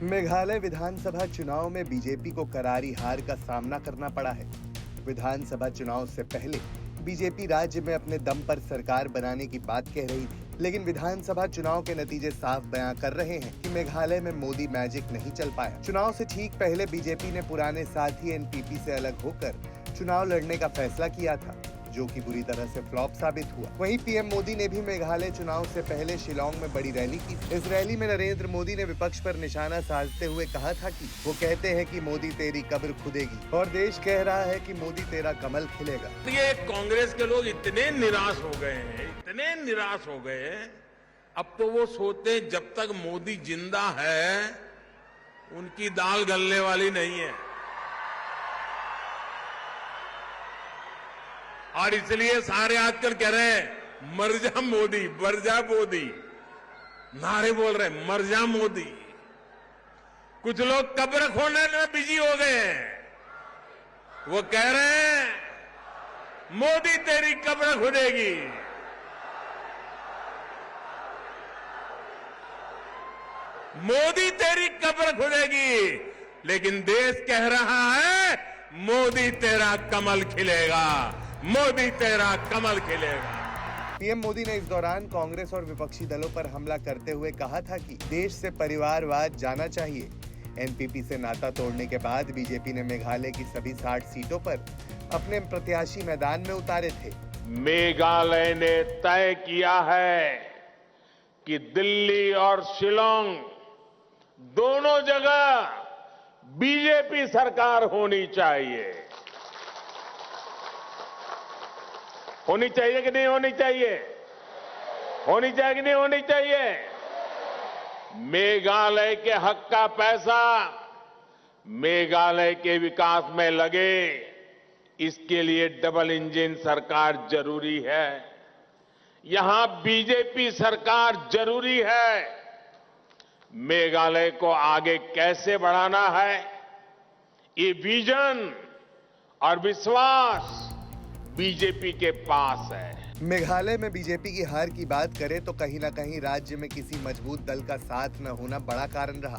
मेघालय विधानसभा चुनाव में बीजेपी को करारी हार का सामना करना पड़ा है। विधानसभा चुनाव से पहले बीजेपी राज्य में अपने दम पर सरकार बनाने की बात कह रही थी, लेकिन विधानसभा चुनाव के नतीजे साफ बयां कर रहे हैं कि मेघालय में मोदी मैजिक नहीं चल पाया। चुनाव से ठीक पहले बीजेपी ने पुराने साथी एनपीपी से अलग होकर चुनाव लड़ने का फैसला किया था, जो कि बुरी तरह से फ्लॉप साबित हुआ। वहीं पीएम मोदी ने भी मेघालय चुनाव से पहले शिलांग में बड़ी रैली की। इस रैली में नरेंद्र मोदी ने विपक्ष पर निशाना साधते हुए कहा था कि वो कहते हैं कि मोदी तेरी कब्र खुदेगी और देश कह रहा है कि मोदी तेरा कमल खिलेगा। ये कांग्रेस के लोग इतने निराश हो गए हैं, इतने निराश हो गए हैं, अब तो वो सोचते हैं जब तक मोदी जिंदा है उनकी दाल गलने वाली नहीं है। और इसलिए सारे आजकल कह रहे हैं मर जा मोदी, मर जा मोदी, नारे बोल रहे हैं मर जा मोदी। कुछ लोग कब्र खोदने में बिजी हो गए हैं, वो कह रहे हैं मोदी तेरी कब्र खुदेगी। मोदी तेरी कब्र खुदेगी, लेकिन देश कह रहा है मोदी तेरा कमल खिलेगा, मोदी तेरा कमल खिलेगा। पीएम मोदी ने इस दौरान कांग्रेस और विपक्षी दलों पर हमला करते हुए कहा था कि देश से परिवारवाद जाना चाहिए। एनपीपी से नाता तोड़ने के बाद बीजेपी ने मेघालय की सभी 60 सीटों पर अपने प्रत्याशी मैदान में उतारे थे। मेघालय ने तय किया है कि दिल्ली और शिलांग दोनों जगह बीजेपी सरकार होनी चाहिए। होनी चाहिए कि नहीं होनी चाहिए? होनी चाहिए कि नहीं होनी चाहिए? मेघालय के हक का पैसा मेघालय के विकास में लगे, इसके लिए डबल इंजन सरकार जरूरी है। यहां बीजेपी सरकार जरूरी है। मेघालय को आगे कैसे बढ़ाना है, ये विजन और विश्वास बीजेपी के पास है। मेघालय में बीजेपी की हार की बात करें तो कहीं न कहीं राज्य में किसी मजबूत दल का साथ न होना बड़ा कारण रहा।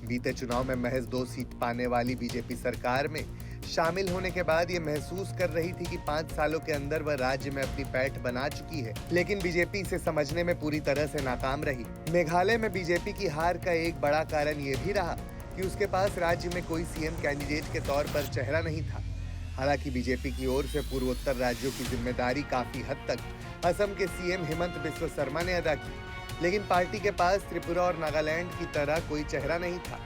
बीते चुनाव में महज 2 सीट पाने वाली बीजेपी सरकार में शामिल होने के बाद ये महसूस कर रही थी कि 5 सालों के अंदर वह राज्य में अपनी पैठ बना चुकी है, लेकिन बीजेपी इसे समझने में पूरी तरह से नाकाम रही। मेघालय में बीजेपी की हार का एक बड़ा कारण ये भी रहा कि उसके पास राज्य में कोई सीएम कैंडिडेट के तौर पर चेहरा नहीं था। हालांकि बीजेपी की ओर से पूर्वोत्तर राज्यों की जिम्मेदारी काफी हद तक असम के सीएम हेमंत बिस्वा शर्मा ने अदा की, लेकिन पार्टी के पास त्रिपुरा और नागालैंड की तरह कोई चेहरा नहीं था।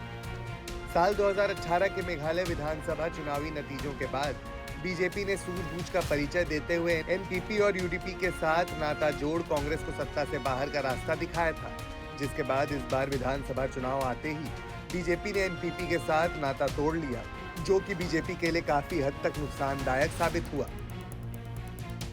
साल 2018 के मेघालय विधानसभा चुनावी नतीजों के बाद बीजेपी ने सूझबूझ का परिचय देते हुए एनपीपी और यूडीपी के साथ नाता जोड़ कांग्रेस को सत्ता से बाहर का रास्ता दिखाया था, जिसके बाद इस बार विधानसभा चुनाव आते ही बीजेपी ने एनपीपी के साथ नाता तोड़ लिया, जो कि बीजेपी के लिए काफी हद तक नुकसानदायक साबित हुआ।